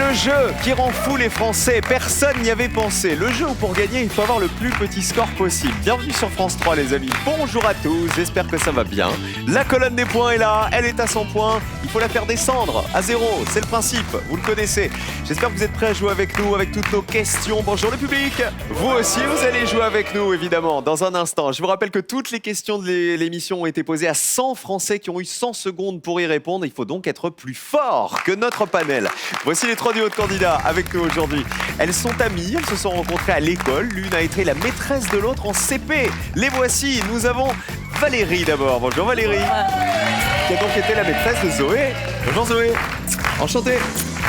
Le jeu qui rend fou les Français, personne n'y avait pensé. Le jeu où pour gagner, il faut avoir le plus petit score possible. Bienvenue sur France 3 les amis, bonjour à tous, j'espère que ça va bien. La colonne des points est là, elle est à 100 points. Il faut la faire descendre à 0, c'est le principe, vous le connaissez. J'espère que vous êtes prêts à jouer avec nous, avec toutes nos questions. Bonjour le public. Vous aussi, vous allez jouer avec nous évidemment dans un instant. Je vous rappelle que toutes les questions de l'émission ont été posées à 100 Français qui ont eu 100 secondes pour y répondre. Il faut donc être plus fort que notre panel. Voici les 3 duos de candidats avec nous aujourd'hui. Elles sont amies, elles se sont rencontrées à l'école. L'une a été la maîtresse de l'autre en CP. Les voici, nous avons Valérie d'abord. Bonjour Valérie. Qui a donc été la maîtresse de Zoé. Bonjour Zoé. Enchanté.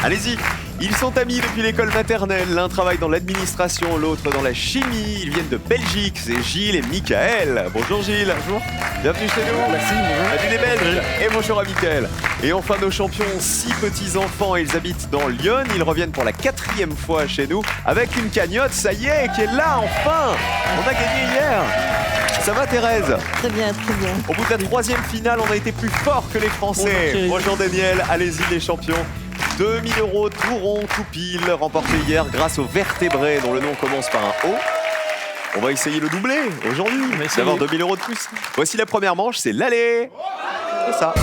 Allez-y. Ils sont amis depuis l'école maternelle. L'un travaille dans l'administration, l'autre dans la chimie. Ils viennent de Belgique. C'est Gilles et Michael. Bonjour Gilles. Bonjour. Bienvenue chez nous. Merci. Bonjour. Salut les Belges. Et bonjour à Michael. Et enfin nos champions, 6 petits-enfants. Ils habitent dans Lyon. Ils reviennent pour la 4e fois chez nous avec une cagnotte, ça y est, qui est là enfin. On a gagné hier. Ça va Thérèse? Très bien, très bien. Au bout de la 3e finale, on a été plus fort que les Français. Bonjour Daniel, allez-y les champions. 2000 € tout rond, tout pile, remportés hier grâce au vertébré dont le nom commence par un O. On va essayer le doublé aujourd'hui, d'avoir 2000 € de plus. Voici la première manche, c'est l'aller. C'est ça.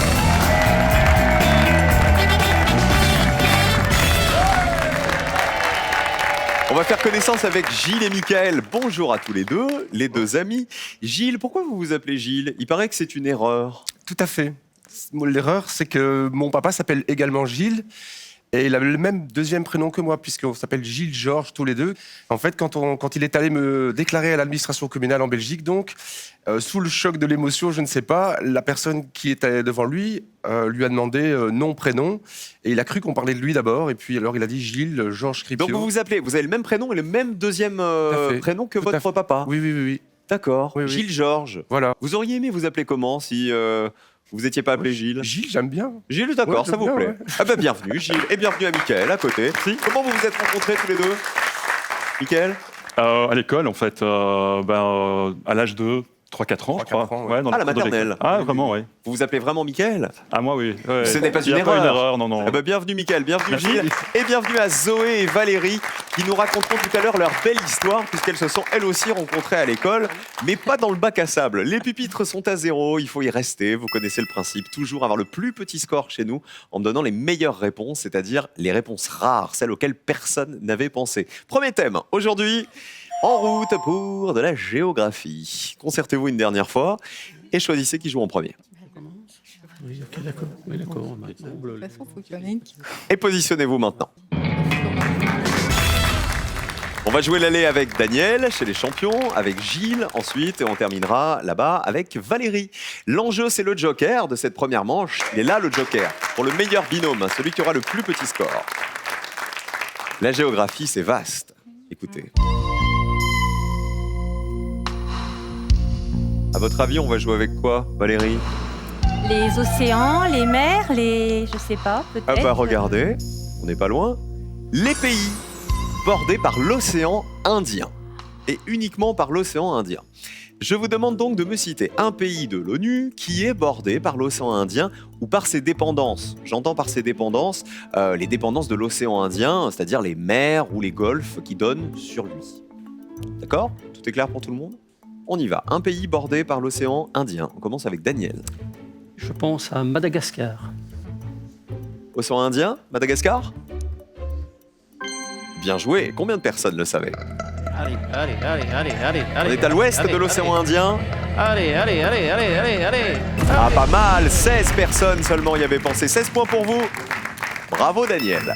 On va faire connaissance avec Gilles et Michael. Bonjour à tous les deux amis. Gilles, pourquoi vous vous appelez Gilles? Il paraît que c'est une erreur. Tout à fait. L'erreur, c'est que mon papa s'appelle également Gilles et il a le même deuxième prénom que moi puisqu'on s'appelle Gilles Georges tous les deux. En fait, quand il est allé me déclarer à l'administration communale en Belgique, donc, sous le choc de l'émotion, je ne sais pas, la personne qui était devant lui lui a demandé nom, prénom et il a cru qu'on parlait de lui d'abord et puis alors il a dit Gilles Georges Cripio. Donc vous avez le même prénom et le même deuxième prénom que votre papa? Oui. D'accord, Oui. Gilles Georges. Voilà. Vous auriez aimé vous appeler comment si vous n'étiez pas appelé Gilles? Gilles, j'aime bien. Gilles, d'accord, Ouais, ça vous j'aime plaît. bien, ouais. Ah bah bienvenue Gilles et bienvenue à Michael à côté. Comment vous vous êtes rencontrés tous les deux? Michael? À l'école, en fait, à l'âge de 3-4 ans, je crois. 3-4 ans, ouais. Dans Ah, le la cours de maternelle. l'école. Ah, vraiment, oui. Vous vous appelez vraiment Michael? Ah, moi, oui. Ouais. Ce n'est pas Il y une a erreur. pas une erreur, non. Ah bah bienvenue Michael, bienvenue Merci. Gilles et bienvenue à Zoé et Valérie qui nous raconteront tout à l'heure leur belle histoire puisqu'elles se sont elles aussi rencontrées à l'école mais pas dans le bac à sable. Les pupitres sont à 0, il faut y rester, vous connaissez le principe, toujours avoir le plus petit score chez nous en me donnant les meilleures réponses, c'est-à-dire les réponses rares, celles auxquelles personne n'avait pensé. Premier thème, aujourd'hui, en route pour de la géographie. Concertez-vous une dernière fois et choisissez qui joue en premier. Oui, ok, d'accord. Oui, d'accord. Maintenant, De toute façon, faut qu'il y en ait une qui... Et positionnez-vous maintenant. On va jouer l'aller avec Daniel, chez les champions, avec Gilles ensuite, et on terminera là-bas avec Valérie. L'enjeu, c'est le joker de cette première manche. Il est là, le joker, pour le meilleur binôme, celui qui aura le plus petit score. La géographie, c'est vaste. Écoutez. À votre avis, on va jouer avec quoi, Valérie? Les océans, les mers, je sais pas, peut-être. Ah bah regardez, on n'est pas loin. Les pays bordés par l'océan Indien. Et uniquement par l'océan Indien. Je vous demande donc de me citer un pays de l'ONU qui est bordé par l'océan Indien ou par ses dépendances. J'entends par ses dépendances les dépendances de l'océan Indien, c'est-à-dire les mers ou les golfes qui donnent sur lui. D'accord? Tout est clair pour tout le monde? On y va. Un pays bordé par l'océan Indien. On commence avec Daniel. Je pense à Madagascar. Océan Indien, Madagascar? Bien joué. Combien de personnes le savaient? Allez. On est à l'ouest de l'océan Indien. Allez. Ah, pas mal. 16 personnes seulement y avaient pensé. 16 points pour vous. Bravo, Daniel.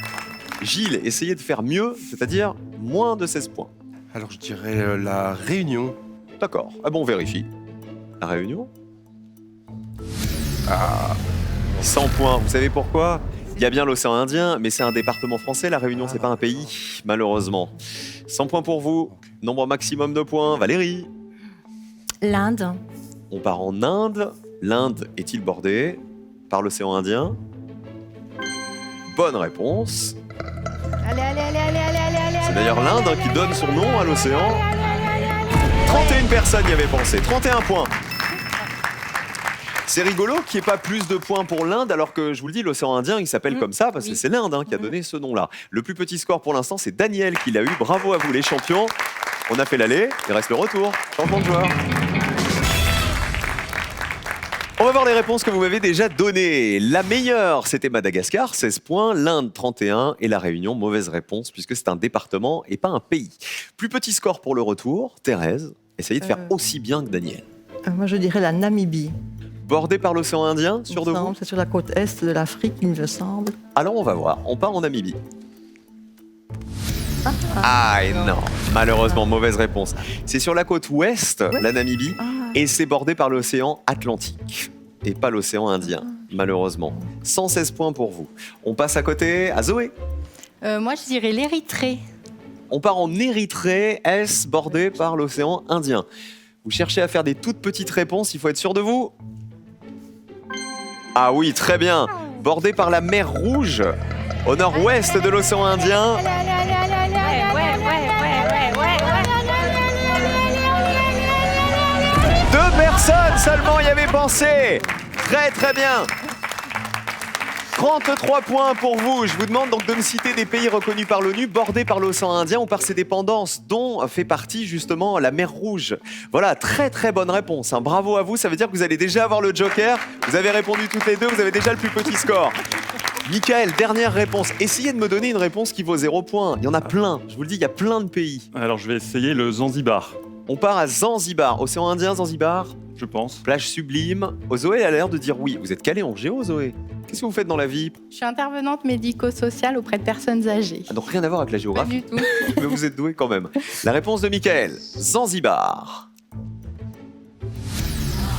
Gilles, essayez de faire mieux, c'est-à-dire moins de 16 points. Alors je dirais la Réunion. D'accord. Ah bon, on vérifie. La Réunion? 100 points. Vous savez pourquoi? Il y a bien l'océan Indien, mais c'est un département français. La Réunion, c'est pas un pays, malheureusement. 100 points pour vous. Nombre maximum de points. Valérie? L'Inde. On part en Inde. L'Inde est-il bordée par l'océan Indien? Bonne réponse. Allez. C'est d'ailleurs l'Inde qui donne son nom à l'océan. 31 personnes y avaient pensé. 31 points. C'est rigolo qu'il n'y ait pas plus de points pour l'Inde, alors que je vous le dis, l'océan Indien, il s'appelle comme ça, parce que c'est l'Inde qui a donné ce nom-là. Le plus petit score pour l'instant, c'est Daniel qui l'a eu. Bravo à vous les champions. On a fait l'aller, il reste le retour. Changement de joueur. On va voir les réponses que vous m'avez déjà données. La meilleure, c'était Madagascar, 16 points. L'Inde, 31. Et la Réunion, mauvaise réponse, puisque c'est un département et pas un pays. Plus petit score pour le retour. Thérèse, essayez de faire aussi bien que Daniel. Moi, je dirais la Namibie. Bordé par l'océan Indien, sûr de vous? C'est sur la côte est de l'Afrique, il me semble. Alors on va voir, on part en Namibie. Ah et non, malheureusement, mauvaise réponse. C'est sur la côte ouest, la Namibie, et c'est bordé par l'océan Atlantique. Et pas l'océan Indien, malheureusement. 116 points pour vous. On passe à côté à Zoé. Moi, je dirais l'Érythrée. On part en Érythrée, est bordé par l'océan Indien. Vous cherchez à faire des toutes petites réponses, il faut être sûr de vous. Ah oui, très bien. Bordé par la mer Rouge, au nord-ouest de l'océan Indien. Deux personnes seulement y avaient pensé. Très très bien. 33 points pour vous. Je vous demande donc de me citer des pays reconnus par l'ONU, bordés par l'océan Indien ou par ses dépendances, dont fait partie justement la mer Rouge. Voilà, très très bonne réponse. Bravo à vous, ça veut dire que vous allez déjà avoir le joker. Vous avez répondu toutes les deux, vous avez déjà le plus petit score. Michael, dernière réponse. Essayez de me donner une réponse qui vaut 0 points. Il y en a plein, je vous le dis, il y a plein de pays. Alors, je vais essayer le Zanzibar, On part à Zanzibar, océan Indien, Zanzibar. je pense. Plage sublime. Zoé a l'air de dire oui. Vous êtes calé en géo, Zoé? Qu'est-ce que vous faites dans la vie? Je suis intervenante médico-sociale auprès de personnes âgées. Ah, donc rien à voir avec la Pas géographie. du tout. Mais vous êtes doué quand même. La réponse de Michael. Zanzibar.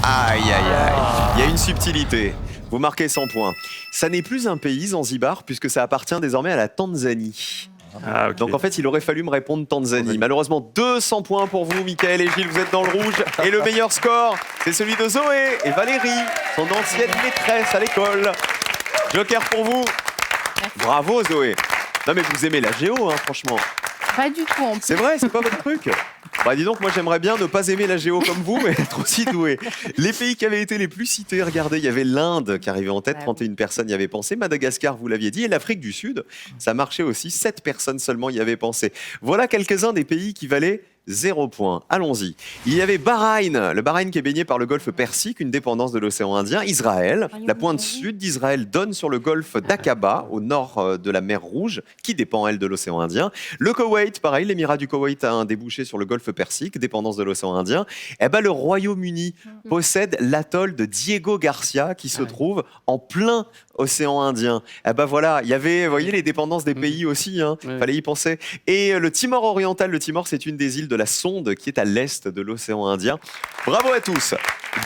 Aïe, aïe, aïe. Il y a une subtilité. Vous marquez 100 points. Ça n'est plus un pays, Zanzibar, puisque ça appartient désormais à la Tanzanie. Ah, ok. Donc en fait, il aurait fallu me répondre Tanzanie. Malheureusement, 200 points pour vous, Michael et Gilles, vous êtes dans le rouge. Et le meilleur score, c'est celui de Zoé et Valérie, son ancienne maîtresse à l'école. Joker pour vous. Bravo, Zoé. Non mais vous aimez la géo, hein, franchement. Pas du tout en plus. C'est vrai, c'est pas votre truc. Bah dis donc, moi j'aimerais bien ne pas aimer la géo comme vous, mais être aussi doué. Les pays qui avaient été les plus cités, regardez, il y avait l'Inde qui arrivait en tête, 31 personnes y avaient pensé, Madagascar, vous l'aviez dit, et l'Afrique du Sud, ça marchait aussi, 7 personnes seulement y avaient pensé. Voilà quelques-uns des pays qui valaient 0 point. Allons-y. Il y avait Bahreïn, le Bahreïn qui est baigné par le golfe Persique, une dépendance de l'océan Indien. Israël, la pointe sud d'Israël donne sur le golfe d'Aqaba, au nord de la mer Rouge, qui dépend, elle, de l'océan Indien. Le Koweït, pareil, l'émirat du Koweït a un débouché sur le golfe Persique, dépendance de l'océan Indien. Et ben, le Royaume-Uni possède l'atoll de Diego Garcia, qui se trouve en plein océan Indien. Et ben voilà, il y avait, vous voyez, les dépendances des pays aussi, hein. Fallait y penser. Et le Timor oriental, le Timor, c'est une des îles de la Sonde qui est à l'est de l'océan Indien. Bravo à tous.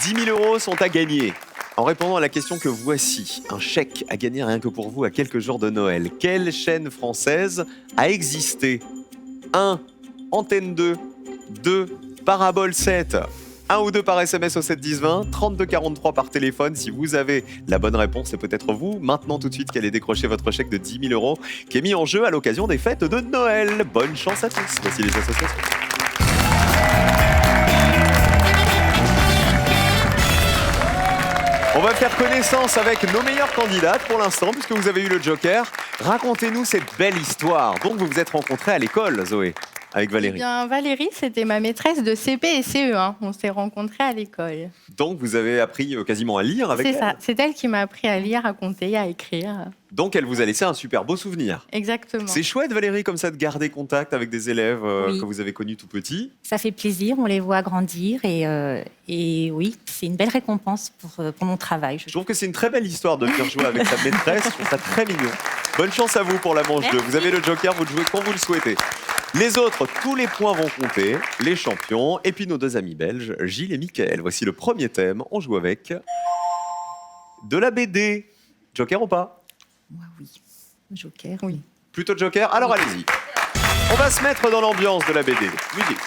10 000 € sont à gagner. En répondant à la question que voici, un chèque à gagner rien que pour vous à quelques jours de Noël. Quelle chaîne française a existé? 1. Antenne 2. 2. Parabole 7. 1 ou 2 par SMS au 7 10 20, 32 43 par téléphone si vous avez la bonne réponse, c'est peut-être vous. Maintenant tout de suite qu'elle ait décroché votre chèque de 10 000 € qui est mis en jeu à l'occasion des fêtes de Noël. Bonne chance à tous. Voici les associations. On va faire connaissance avec nos meilleures candidates pour l'instant, puisque vous avez eu le Joker. Racontez-nous cette belle histoire. Donc, vous vous êtes rencontrés à l'école, Zoé, avec Eh Valérie. bien, Valérie, c'était ma maîtresse de CP et CE1. On s'est rencontrés à l'école. Donc, vous avez appris quasiment à lire avec C'est elle. ça. C'est elle qui m'a appris à lire, à compter, à écrire. Donc, elle vous a laissé un super beau souvenir. Exactement. C'est chouette, Valérie, comme ça, de garder contact avec des élèves Oui. que vous avez connus tout petits. Ça fait plaisir, on les voit grandir et oui, c'est une belle récompense pour mon travail. Je trouve que c'est une très belle histoire de venir jouer avec sa maîtresse. Je trouve ça très mignon. Bonne chance à vous pour la manche 2. Vous avez le Joker, vous le jouez quand vous le souhaitez. Les autres, tous les points vont compter, les champions, et puis nos deux amis belges, Gilles et Mickaël. Voici le premier thème, on joue avec de la BD. Joker ou pas? Moi, oui. Joker. Oui. Plutôt Joker? Alors allez-y. On va se mettre dans l'ambiance de la BD. Musique.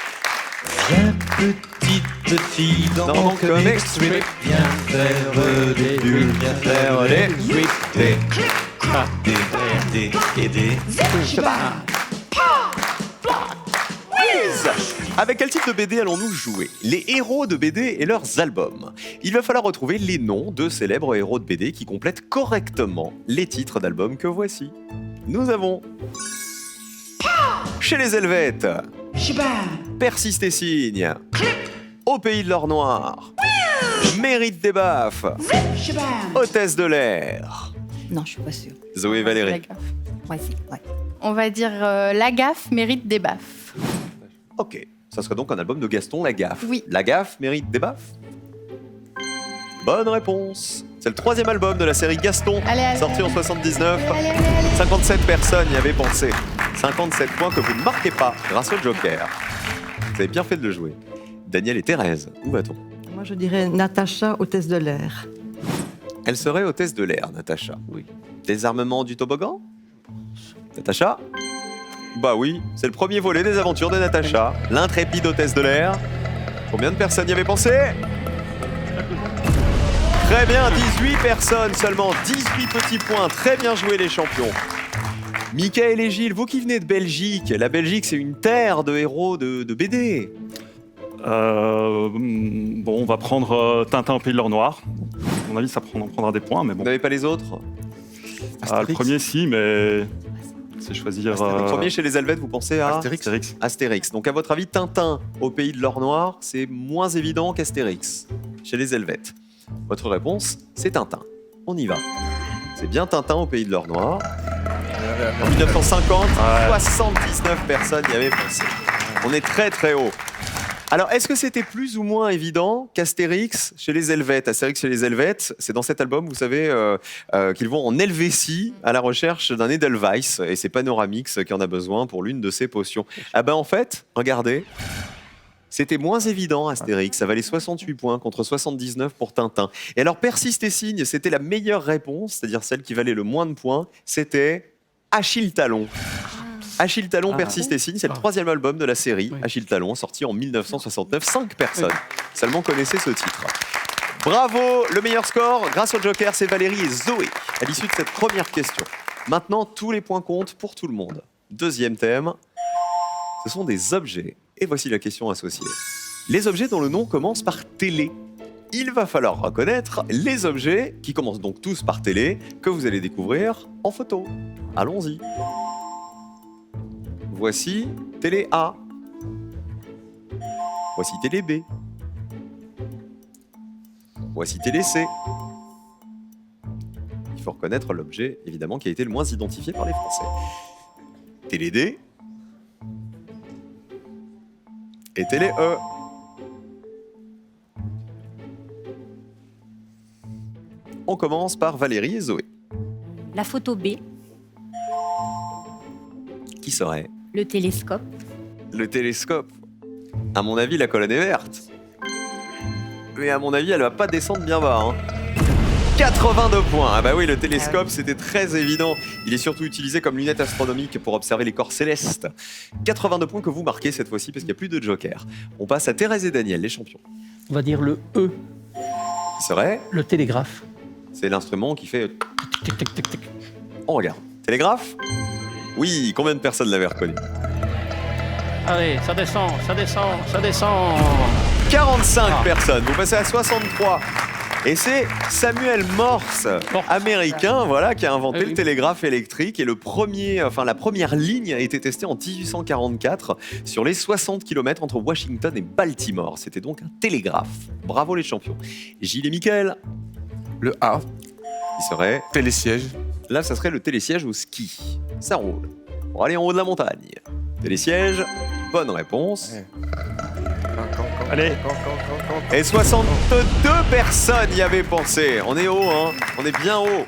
Viens petite fille dans mon comic strip, viens faire des bulles, viens faire des sweeps, des. Avec quel type de BD allons-nous jouer? Les héros de BD et leurs albums. Il va falloir retrouver les noms de célèbres héros de BD qui complètent correctement les titres d'albums que voici. Nous avons... Chez les Helvètes, Persiste et signe, Au pays de l'or noir, Mérite des baffes, Hôtesse de l'air. Non, je suis pas sûre. Zoé Valérie. La gaffe. Ouais, si, ouais. On va dire La Gaffe mérite des baffes. Ok, ça serait donc un album de Gaston Lagaffe. Oui. Lagaffe mérite des baffes? Bonne réponse. C'est le 3e album de la série Gaston, Allez, allez, sorti en allez. 79. Allez, allez, allez. 57 personnes y avaient pensé. 57 points que vous ne marquez pas grâce au Joker. Vous avez bien fait de le jouer. Daniel et Thérèse, où va-t-on? Moi, je dirais Natacha, hôtesse de l'air. Elle serait hôtesse de l'air, Natacha. Oui. Désarmement du toboggan? Natacha? Bah oui, c'est le premier volet des aventures de Natacha, l'intrépide hôtesse de l'air. Combien de personnes y avaient pensé? Très bien, 18 personnes seulement, 18 petits points. Très bien joué les champions. Michael et Gilles, vous qui venez de Belgique, la Belgique c'est une terre de héros de BD. Bon, on va prendre Tintin au pays de l'or noir. À mon avis, on en prendra des points, mais Vous bon. n'avez pas les autres? Le premier, si, mais c'est choisir... Le premier chez les Helvètes, vous pensez à Astérix. Astérix. Donc à votre avis, Tintin au pays de l'or noir, c'est moins évident qu'Astérix chez les Helvètes. Votre réponse, c'est Tintin. On y va. C'est bien Tintin au pays de l'or noir. En 1950, 79 personnes y avaient pensé. On est très très haut. Alors, est-ce que c'était plus ou moins évident qu'Astérix chez les Helvètes? Astérix chez les Helvètes, c'est dans cet album, vous savez, qu'ils vont en Helvétie à la recherche d'un Edelweiss, et c'est Panoramix qui en a besoin pour l'une de ses potions. Ah ben en fait, regardez, c'était moins évident Astérix, ça valait 68 points contre 79 pour Tintin. Et alors, Persiste et signe, c'était la meilleure réponse, c'est-à-dire celle qui valait le moins de points, c'était Achille Talon. Achille Talon, Persiste et signe, c'est le 3e album de la série. Oui. Achille Talon, sorti en 1969. 5 personnes seulement connaissaient ce titre. Bravo, le meilleur score grâce au Joker, c'est Valérie et Zoé à l'issue de cette première question. Maintenant, tous les points comptent pour tout le monde. Deuxième thème, ce sont des objets. Et voici la question associée. Les objets dont le nom commence par télé. Il va falloir reconnaître les objets qui commencent donc tous par télé que vous allez découvrir en photo. Allons-y. Voici télé A. Voici télé B. Voici télé C. Il faut reconnaître l'objet, évidemment, qui a été le moins identifié par les Français. Télé D. Et télé E. On commence par Valérie et Zoé. La photo B, Qui serait le télescope, le télescope? À mon avis, la colonne est verte. Mais à mon avis, elle va pas descendre bien bas. Hein. 82 points. Ah bah oui, le télescope, c'était très évident. Il est surtout utilisé comme lunette astronomique pour observer les corps célestes. 82 points que vous marquez cette fois-ci parce qu'il n'y a plus de joker. On passe à Thérèse et Daniel, les champions. On va dire le E, Qui serait? le télégraphe. C'est l'instrument qui fait... Tic, tic, tic, tic. On regarde. Télégraphe? Oui, combien de personnes l'avaient reconnu? Allez, ça descend, ça descend, ça descend. 45 personnes. Vous passez à 63. Et c'est Samuel Morse, Morse. américain, voilà, qui a inventé Ah oui. le télégraphe électrique. Et la première ligne a été testée en 1844 sur les 60 km entre Washington et Baltimore. C'était donc un télégraphe. Bravo les champions. Gilles et Mickaël, Le A, qui serait... télésiège. Là, ça serait le télésiège au ski. Ça roule. Pour aller en haut de la montagne. Télésiège, bonne réponse. Allez. Et 62 personnes y avaient pensé. On est haut, hein. On est bien haut.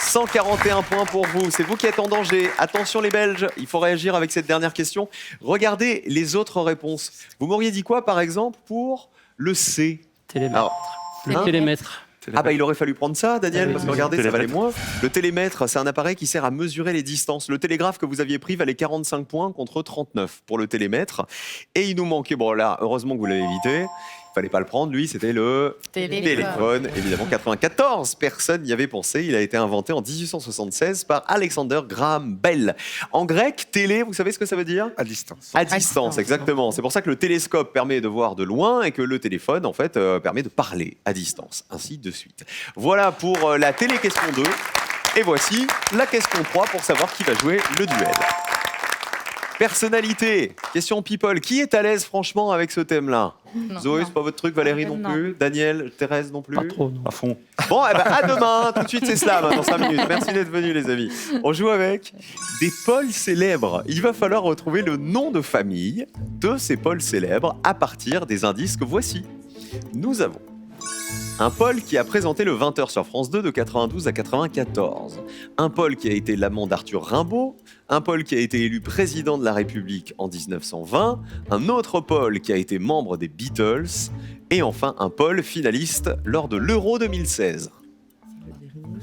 141 points pour vous. C'est vous qui êtes en danger. Attention les Belges, il faut réagir avec cette dernière question. Regardez les autres réponses. Vous m'auriez dit quoi, par exemple, pour le C? Télémètre. Alors, Le hein télémètre. Ah bah il aurait fallu prendre ça, Daniel, parce que regardez, ça valait Télémètre. moins. Le télémètre, c'est un appareil qui sert à mesurer les distances. Le télégraphe que vous aviez pris valait 45 points contre 39 pour le télémètre. Et il nous manquait, bon là, heureusement que vous l'avez évité, Fallait pas le prendre, lui, c'était le téléphone. Évidemment, 94, personne n'y avait pensé. Il a été inventé en 1876 par Alexander Graham Bell. En grec, télé, vous savez ce que ça veut dire ? À distance. À distance, exactement. C'est pour ça que le télescope permet de voir de loin et que le téléphone, en fait, permet de parler à distance. Ainsi de suite. Voilà pour la télé-question 2. Et voici la question 3 pour savoir qui va jouer le duel. Personnalité, question people. Qui est à l'aise franchement avec ce thème-là ? Zoé, c'est pas votre truc, Valérie non plus, Daniel, Thérèse non plus. Pas trop, non. À fond. Bon, eh ben, à demain, tout de suite c'est Slam, dans 5 minutes. Merci d'être venus les amis. On joue avec des pôles célèbres. Il va falloir retrouver le nom de famille de ces pôles célèbres à partir des indices que voici. Nous avons un Paul qui a présenté le 20h sur France 2 de 92 à 94. Un Paul qui a été l'amant d'Arthur Rimbaud. Un Paul qui a été élu président de la République en 1920. Un autre Paul qui a été membre des Beatles. Et enfin un Paul finaliste lors de l'Euro 2016.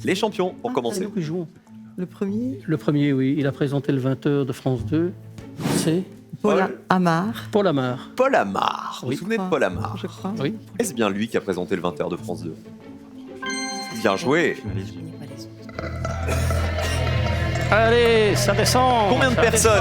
Les champions, pour commencer. Nous qui jouons. Le premier, Le premier, oui, il a présenté le 20h de France 2. C'est Paul Amar, Paul Amar. Paul Amar. Vous Oui. vous souvenez de Paul Amar ? je crois. Oui. Est-ce bien lui qui a présenté le 20h de France 2 ? Bien joué. Allez, ça descend. Combien de ça personnes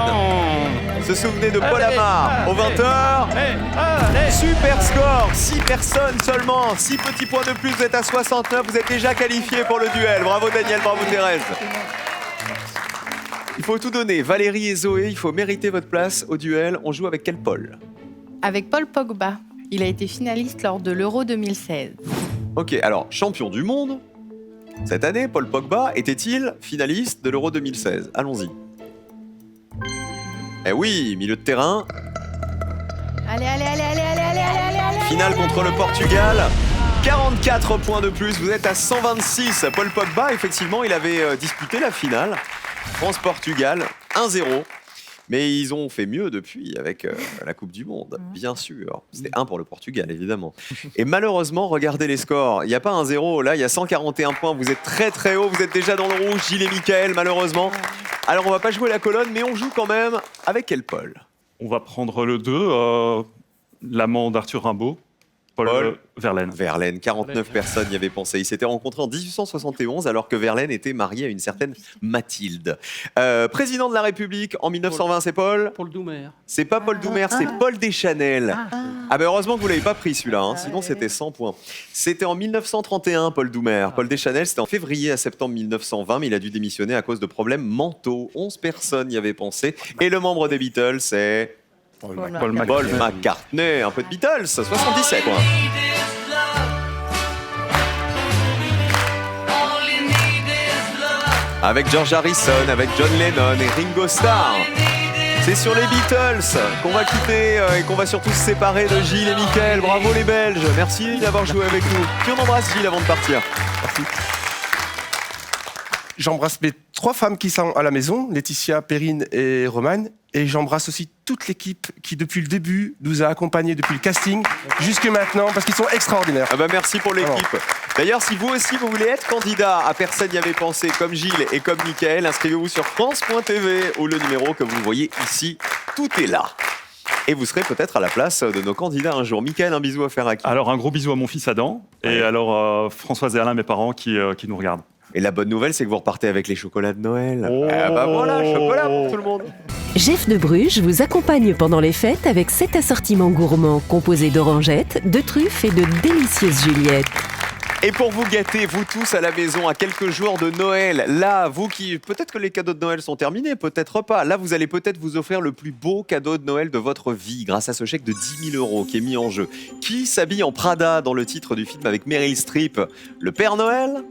descend. Se souvenez de Paul Allez, Amar au 20h ? Allez. Super score, 6 personnes seulement, 6 petits points de plus, vous êtes à 69, vous êtes déjà qualifiés pour le duel. Bravo Daniel, bravo Thérèse. Il faut tout donner, Valérie et Zoé, il faut mériter votre place au duel. On joue avec quel Paul ? Avec Paul Pogba. Il a été finaliste lors de l'Euro 2016. Ok, alors, champion du monde, cette année, Paul Pogba était-il finaliste de l'Euro 2016 ? Allons-y. Eh oui, milieu de terrain, Allez, allez, allez, allez, allez, allez, allez, allez. finale contre le Portugal. 44 points de plus, vous êtes à 126. Paul Pogba, effectivement, il avait disputé la finale. France-Portugal, 1-0. Mais ils ont fait mieux depuis avec la Coupe du Monde, bien sûr. C'était 1 pour le Portugal, évidemment. Et malheureusement, regardez les scores. Il n'y a pas 1-0, là, il y a 141 points. Vous êtes très très haut, vous êtes déjà dans le rouge, Gilles et Mickaël, malheureusement. Alors, on va pas jouer la colonne, mais on joue quand même avec quel Paul ? On va prendre le 2, l'amant d'Arthur Rimbaud, Paul Verlaine. Verlaine, 49 personnes y avaient pensé. Ils s'étaient rencontrés en 1871 alors que Verlaine était marié à une certaine Mathilde. Président de la République en 1920, c'est Paul ? Paul Doumer. C'est pas Paul Doumer, c'est Paul Deschanel. Ah ben heureusement que vous l'avez pas pris celui-là, hein, sinon c'était 100 points. C'était en 1931, Paul Doumer. Paul Deschanel, c'était en février à septembre 1920, mais il a dû démissionner à cause de problèmes mentaux. 11 personnes y avaient pensé. Et le membre des Beatles, c'est Paul Paul McCartney. Un peu de Beatles, 77 quoi. Avec George Harrison, avec John Lennon et Ringo Starr. C'est sur les Beatles qu'on va quitter et qu'on va surtout se séparer de Gilles et Mickaël. Bravo les Belges, merci d'avoir joué avec nous. Qui on embrasse Gilles avant de partir ? J'embrasse mes 3 femmes qui sont à la maison, Laetitia, Perrine et Romane. Et j'embrasse aussi toute l'équipe qui, depuis le début, nous a accompagnés depuis le casting jusque maintenant, parce qu'ils sont extraordinaires. Ah bah merci pour l'équipe. D'ailleurs, si vous aussi vous voulez être candidat à Personne n'y avait pensé, comme Gilles et comme Mickaël, inscrivez-vous sur France.tv ou le numéro que vous voyez ici. Tout est là. Et vous serez peut-être à la place de nos candidats un jour. Mickaël, un bisou à faire à qui ? Alors, un gros bisou à mon fils Adam. Et alors, Françoise et Alain, mes parents, qui nous regardent. Et la bonne nouvelle, c'est que vous repartez avec les chocolats de Noël. Oh. Ah bah voilà, chocolat pour tout le monde. Jeff de Bruges vous accompagne pendant les fêtes avec 7 assortiments gourmands composés d'orangettes, de truffes et de délicieuses juliettes. Et pour vous gâter, vous tous à la maison, à quelques jours de Noël, là, vous qui... Peut-être que les cadeaux de Noël sont terminés, peut-être pas. Là, vous allez peut-être vous offrir le plus beau cadeau de Noël de votre vie grâce à ce chèque de 10 000 € qui est mis en jeu. Qui s'habille en Prada dans le titre du film avec Meryl Streep ? Le Père Noël ?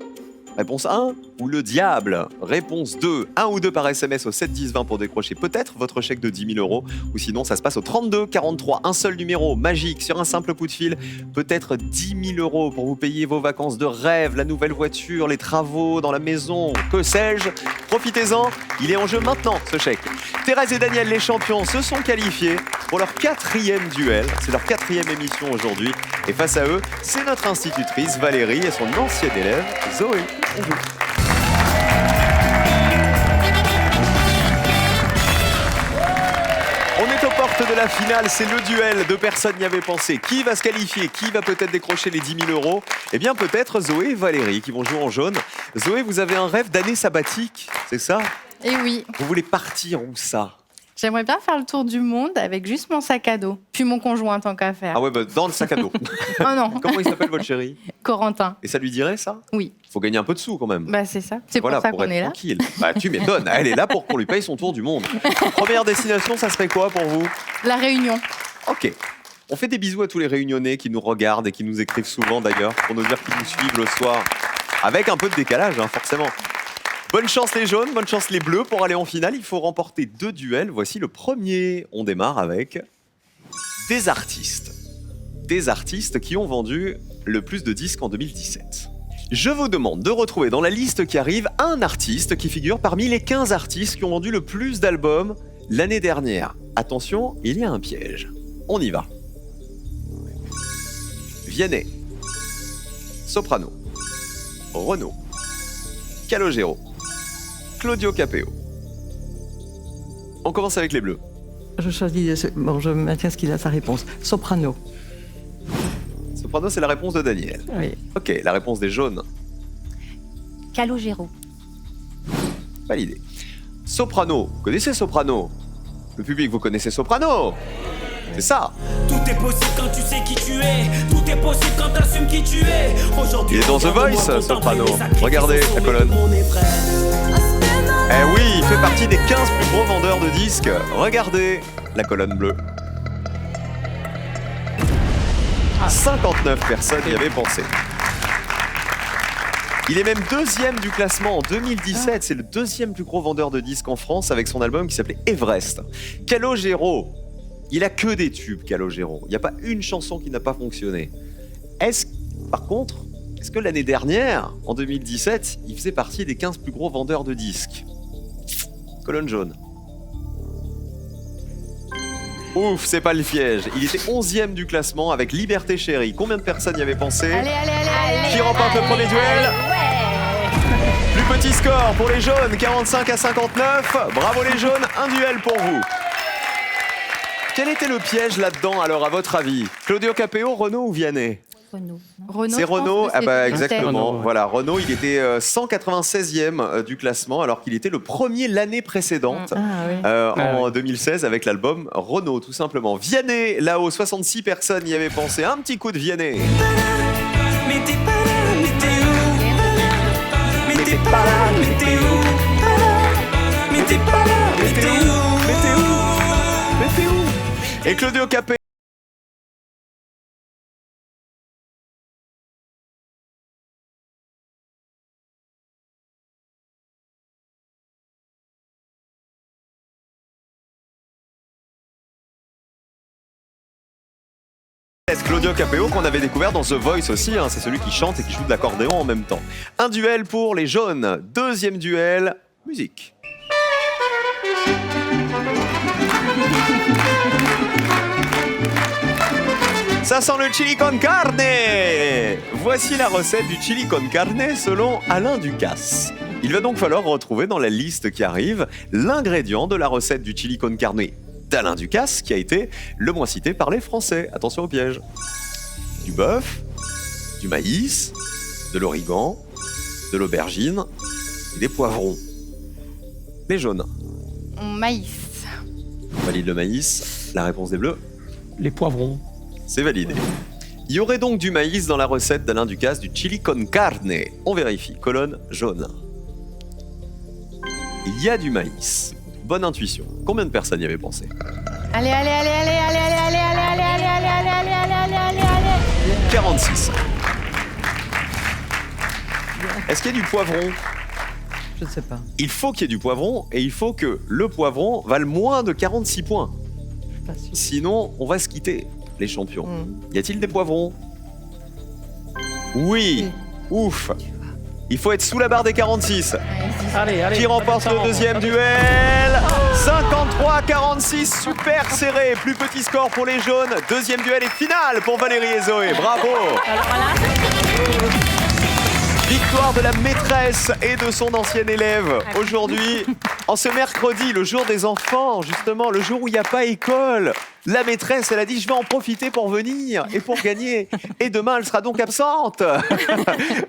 Réponse 1 ou le diable ? Réponse 2, 1 ou 2 par SMS au 7 10 20 pour décrocher peut-être votre chèque de 10 000 €. Ou sinon, ça se passe au 32 43, un seul numéro magique sur un simple coup de fil. Peut-être 10 000 € pour vous payer vos vacances de rêve, la nouvelle voiture, les travaux dans la maison, que sais-je. Profitez-en, il est en jeu maintenant ce chèque. Thérèse et Daniel, les champions, se sont qualifiés pour leur 4e duel. C'est leur 4e émission aujourd'hui. Et face à eux, c'est notre institutrice Valérie et son ancienne élève Zoé. On est aux portes de la finale, c'est le duel de personne n'y avait pensé. Qui va se qualifier? Qui va peut-être décrocher les 10 000 €? Eh bien, peut-être Zoé et Valérie qui vont jouer en jaune. Zoé, vous avez un rêve d'année sabbatique, c'est ça? Et oui, Vous voulez partir où ça? j'aimerais bien faire le tour du monde avec juste mon sac à dos. Puis mon conjoint, tant qu'à faire. Ah ouais, bah, dans le sac à dos. Oh non, Comment il s'appelle votre chéri? Corentin. Et ça lui dirait ça? Oui, Faut gagner un peu de sous quand même. bah c'est ça. C'est Voilà, pour ça pour qu'on être est là. tranquille. Bah tu m'étonnes, elle est là pour qu'on lui paye son tour du monde. Première destination, ça serait quoi pour vous? La Réunion. Ok. On fait des bisous à tous les Réunionnais qui nous regardent et qui nous écrivent souvent d'ailleurs pour nous dire qu'ils nous suivent le soir. Avec un peu de décalage, hein, forcément. Bonne chance les jaunes, bonne chance les bleus. Pour aller en finale, il faut remporter 2 duels. Voici le premier. On démarre avec des artistes. Des artistes qui ont vendu le plus de disques en 2017. Je vous demande de retrouver dans la liste qui arrive un artiste qui figure parmi les 15 artistes qui ont vendu le plus d'albums l'année dernière. Attention, il y a un piège. On y va. Vianney, Soprano, Renaud, Calogero, Claudio Capeo. On commence avec les bleus. Je choisis. Bon, je maintiens ce qu'il a sa réponse. Soprano. Soprano, c'est la réponse de Daniel. Oui. Ok, la réponse des jaunes, Calogero. validée. Soprano, vous connaissez Soprano? Le public, vous connaissez Soprano? C'est ça. Tout est possible quand tu sais qui tu es. Tout est possible quand t'assumes qui tu es. Aujourd'hui, Il est dans The Voice, Soprano. Regardez la colonne. Eh oui, il fait partie des 15 plus gros vendeurs de disques. Regardez la colonne bleue. 59 personnes y avaient pensé. Il est même deuxième du classement en 2017. C'est le deuxième plus gros vendeur de disques en France avec son album qui s'appelait Everest. Calogero, il a que des tubes, Calogero. Il n'y a pas une chanson qui n'a pas fonctionné. Par contre, est-ce que l'année dernière, en 2017, il faisait partie des 15 plus gros vendeurs de disques? Colonne jaune. Ouf, c'est pas le piège. Il était 11e du classement avec Liberté Chérie. Combien de personnes y avaient pensé? Allez, allez, allez, allez. Qui remporte le premier duel? Plus petit score pour les jaunes, 45 à 59. Bravo les jaunes, un duel pour vous. Quel était le piège là-dedans alors à votre avis? Claudio Capeo, Renaud ou Vianney? Renaud. Renaud, C'est je pense Renaud, que ah bah c'est exactement. Renaud, ouais. Voilà, Renaud, il était 196e du classement alors qu'il était le premier l'année précédente. Ah oui. En 2016 avec l'album Renaud, tout simplement. Vianney, là-haut, 66 personnes y avaient pensé. Un petit coup de Vianney. Mais t'es pas là, mais t'es où? Mais t'es pas là, mais t'es où? Mais t'es pas là, mais t'es où? Mais t'es où? Mais t'es où? Et Claudio Capeo. Claudio Capeo qu'on avait découvert dans The Voice aussi, hein. C'est celui qui chante et qui joue de l'accordéon en même temps. Un duel pour les jaunes, deuxième duel, musique. Ça sent le chili con carne. Voici la recette du chili con carne selon Alain Ducasse. Il va donc falloir retrouver dans la liste qui arrive l'ingrédient de la recette du chili con carne d'Alain Ducasse, qui a été le moins cité par les Français. Attention au piège. Du bœuf, du maïs, de l'origan, de l'aubergine et des poivrons. Les jaunes. Maïs. On valide le maïs. La réponse des bleus, Les poivrons. c'est validé. Il y aurait donc du maïs dans la recette d'Alain Ducasse du chili con carne. On vérifie. Colonne jaune. Il y a du maïs. Bonne intuition. Combien de personnes y avaient pensé? Allez, allez, allez, allez, allez, allez, allez, allez, allez, allez, allez, allez, allez, allez, allez, allez. 46. Est-ce qu'il y a du poivron? Je ne sais pas. Il faut qu'il y ait du poivron et il faut que le poivron vale moins de 46 points. Pas sûr. Sinon, on va se quitter, les champions. Y a-t-il des poivrons? Oui. Ouf. Il faut être sous la barre des 46. Allez, allez. Qui remporte le deuxième duel? 53-46, super serré. Plus petit score pour les jaunes. Deuxième duel et finale pour Valérie et Zoé. Bravo. Victoire de la maîtresse et de son ancienne élève. Aujourd'hui, en ce mercredi, le jour des enfants, justement, le jour où il n'y a pas école. La maîtresse, elle a dit, je vais en profiter pour venir et pour gagner. Et demain, elle sera donc absente.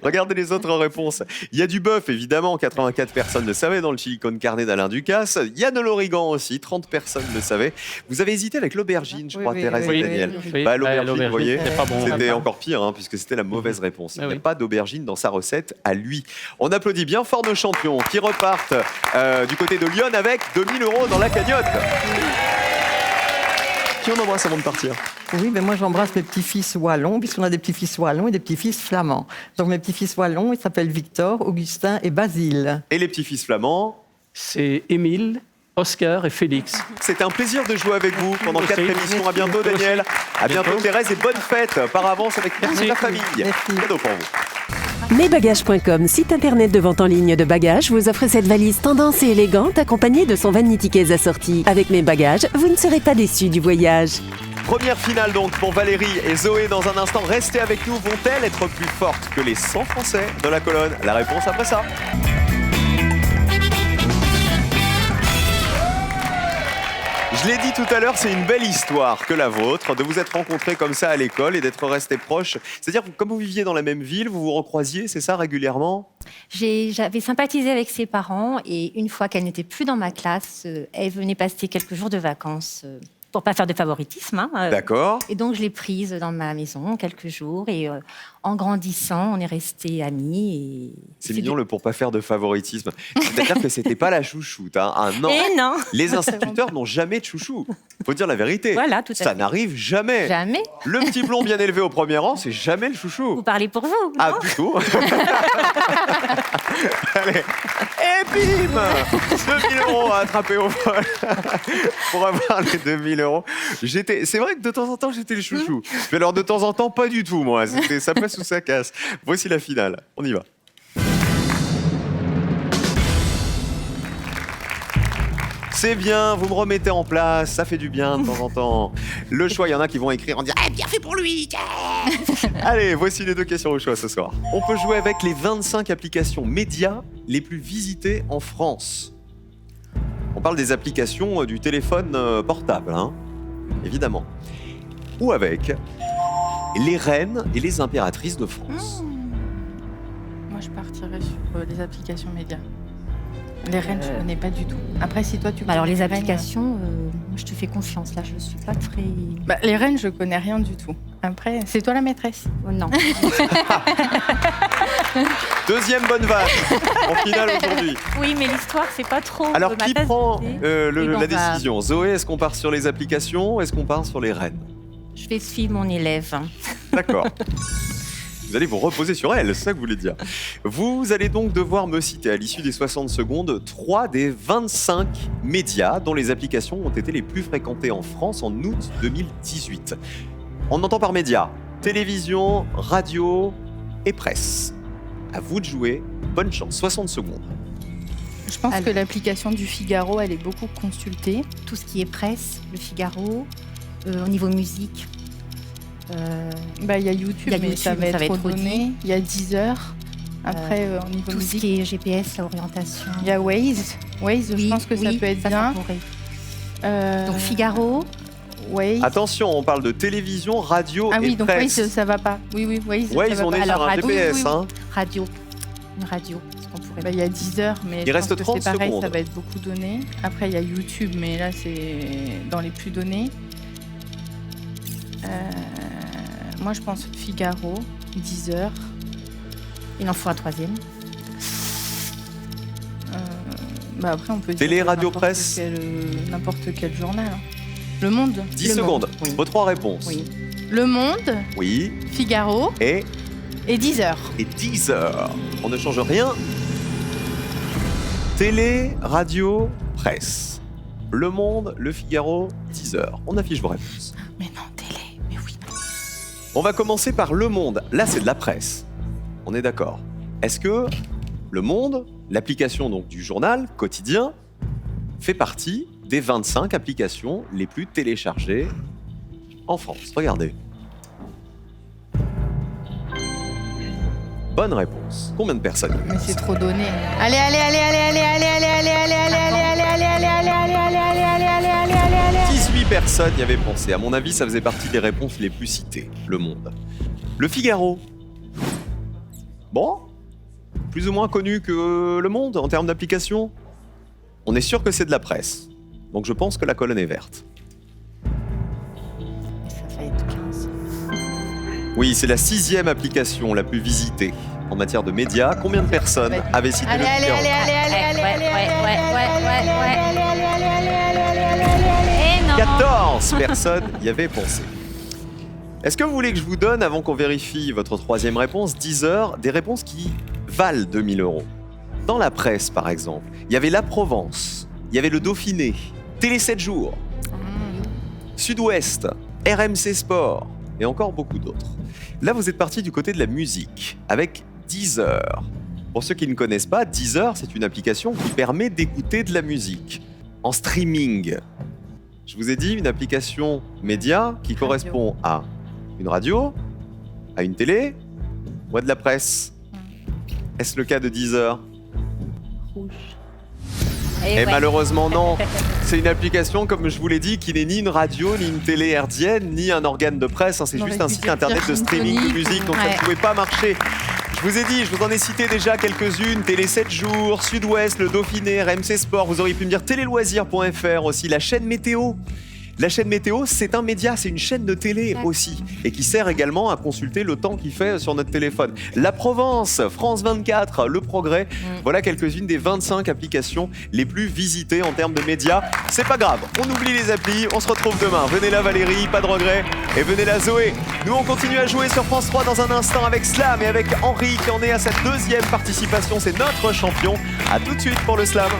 Regardez les autres réponses. Il y a du bœuf, évidemment, 84 personnes le savaient, dans le chili con carne d'Alain Ducasse. Il y a de l'origan aussi, 30 personnes le savaient. Vous avez hésité avec l'aubergine, je crois, Thérèse et Daniel. Oui, Bah, l'aubergine, vous voyez, c'est pas bon. c'était encore pire, hein, puisque c'était la mauvaise réponse. Il n'y a pas d'aubergine dans sa recette à lui. On applaudit bien fort nos champions qui repartent du côté de Lyon avec 2000 € dans la cagnotte. Qui on embrasse avant de partir? Oui, mais moi j'embrasse mes petits-fils wallons, puisqu'on a des petits-fils wallons et des petits-fils flamands. Donc mes petits-fils wallons, ils s'appellent Victor, Augustin et Basile. Et les petits-fils flamands? C'est Émile, Oscar et Félix. C'était un plaisir de jouer avec vous pendant 4 Merci. émissions. À bientôt, Daniel. À bientôt, Thérèse, et bonne fête par avance avec toute la famille. Merci. Cadeau pour vous. Mesbagages.com, site internet de vente en ligne de bagages, vous offre cette valise tendance et élégante accompagnée de son vanity case assorti. Avec Mes Bagages, vous ne serez pas déçus du voyage. Première finale donc pour Valérie et Zoé dans un instant. Restez avec nous. Vont-elles être plus fortes que les 100 Français de la colonne? La réponse après ça. Je l'ai dit tout à l'heure, c'est une belle histoire que la vôtre, de vous être rencontrés comme ça à l'école et d'être restés proches. C'est-à-dire que comme vous viviez dans la même ville, vous vous recroisiez, c'est ça, régulièrement? J'avais sympathisé avec ses parents et une fois qu'elle n'était plus dans ma classe, elle venait passer quelques jours de vacances pour pas faire de favoritisme. D'accord. Et donc je l'ai prise dans ma maison quelques jours et en grandissant, on est restés amis. Et C'est mignon le pour pas faire de favoritisme. C'est-à-dire que c'était pas la chouchoute. Hein. Ah non. Et non. Les instituteurs n'ont jamais de chouchou. Faut dire la vérité. Voilà, tout à Ça fait. n'arrive jamais. Jamais. Le petit blond bien élevé au premier rang, c'est jamais le chouchou. Vous parlez pour vous, Ah, non? plutôt. Allez. Et bim 2000 € à attraper au vol pour avoir les 2000 €. C'est vrai que de temps en temps, j'étais le chouchou. Mais alors, de temps en temps, pas du tout, moi. Ça passe ou ça casse. Voici la finale. On y va. C'est bien, vous me remettez en place, ça fait du bien de temps en temps. Le choix, il y en a qui vont écrire en disant « Eh, bien fait pour lui !» Allez, voici les 2 questions au choix ce soir. On peut jouer avec les 25 applications médias les plus visitées en France. On parle des applications du téléphone portable, hein, évidemment. Ou avec les reines et les impératrices de France. Moi, je partirais sur les applications médias. Les reines, je ne connais pas du tout. Après, si toi, tu Alors connais les reines, applications, moi, je te fais confiance. Là, je ne suis pas très... les reines, je connais rien du tout. Après, c'est toi la maîtresse. Oh, non. Deuxième bonne vanne en finale aujourd'hui. Oui, mais l'histoire, c'est pas trop... Alors, ma qui tasse de prend thé. la Oui, bon, décision? Zoé, est-ce qu'on part sur les applications? Est-ce qu'on part sur les reines? Je vais suivre mon élève. D'accord. Vous allez vous reposer sur elle, c'est ça que vous voulez dire. Vous allez donc devoir me citer à l'issue des 60 secondes 3 des 25 médias dont les applications ont été les plus fréquentées en France en août 2018. On entend par médias télévision, radio et presse. À vous de jouer. Bonne chance. 60 secondes. Je pense Alors. que l'application du Figaro, elle est beaucoup consultée. Tout ce qui est presse, le Figaro, au niveau musique. Il y a YouTube, Il y a mais YouTube, ça va être trop donné. dit. Il y a Deezer. Après, au niveau Tout ce musique, qui est GPS, orientation. il y a Waze. Waze, je pense que ça peut être bien. pourrait. Donc Figaro, Waze. Attention, on parle de télévision, radio Ah et oui, donc presse. Waze, ça va pas. Oui, Waze, Waze, ça va on est pas. sur Alors, un radio, GPS. oui, oui. Hein. radio. Une radio, ce qu'on pourrait Il y a Deezer, mais Il je reste pense que 30 c'est pareil, secondes. ça va être beaucoup donné. Après, il y a YouTube, mais là, c'est dans les plus donnés. Moi, je pense Figaro, Deezer. Il en faut un troisième. Après, on peut Télé, dire radio, n'importe presse. n'importe quel journal. Hein. Le Monde. 10 Le secondes. Monde, oui. Vos 3 réponses. Oui. Le Monde, Oui. Figaro Et et Deezer. 10 heures. On ne change rien. Télé, radio, presse. Le Monde, Le Figaro, 10 heures. On affiche vos réponses. Mais non, télé, mais oui. On va commencer par Le Monde. Là, c'est de la presse. On est d'accord. Est-ce que Le Monde, l'application donc du journal quotidien, fait partie des 25 applications les plus téléchargées en France? Regardez. Bonne réponse. Combien de personnes? Mais c'est trop donné. Allez, allez, allez, allez, allez, allez, allez, allez, allez, allez, allez, allez, allez, allez, allez, allez, allez, allez, allez, allez. 18 personne n'y avait pensé. À mon avis, ça faisait partie des réponses les plus citées. Le Monde. Le Figaro. Bon, plus ou moins connu que Le Monde en termes d'application. On est sûr que c'est de la presse. Donc je pense que la colonne est verte. Ça va être 15. Oui, c'est la 6e application la plus visitée en matière de médias. Combien de personnes avaient cité le Figaro? Et non. 14 personnes y avaient pensé. Est-ce que vous voulez que je vous donne, avant qu'on vérifie votre 3e réponse, 10 heures, des réponses qui valent 2000 €? Dans la presse, par exemple, il y avait La Provence, il y avait le Dauphiné, Télé 7 jours, Sud-Ouest, RMC Sport et encore beaucoup d'autres. Là, vous êtes parti du côté de la musique, avec Deezer. Pour ceux qui ne connaissent pas, Deezer, c'est une application qui permet d'écouter de la musique en streaming. Je vous ai dit, une application média qui correspond à une radio, à une télé ou à de la presse. Est-ce le cas de Deezer? Rouge. Et malheureusement non, c'est une application, comme je vous l'ai dit, qui n'est ni une radio, ni une télé hertzienne, ni un organe de presse, hein. C'est juste un site internet de streaming de musique, donc ça ne pouvait pas marcher. Je vous ai dit, je vous en ai cité déjà quelques-unes, Télé 7 jours, Sud-Ouest, le Dauphiné, RMC Sport, vous auriez pu me dire téléloisirs.fr aussi, la chaîne météo. La chaîne météo, c'est un média, c'est une chaîne de télé aussi, et qui sert également à consulter le temps qu'il fait sur notre téléphone. La Provence, France 24, Le Progrès, voilà quelques-unes des 25 applications les plus visitées en termes de médias. C'est pas grave, on oublie les applis, on se retrouve demain. Venez là Valérie, pas de regret, et venez là Zoé. Nous on continue à jouer sur France 3 dans un instant avec Slam et avec Henri qui en est à sa 2e participation, c'est notre champion. À tout de suite pour le Slam.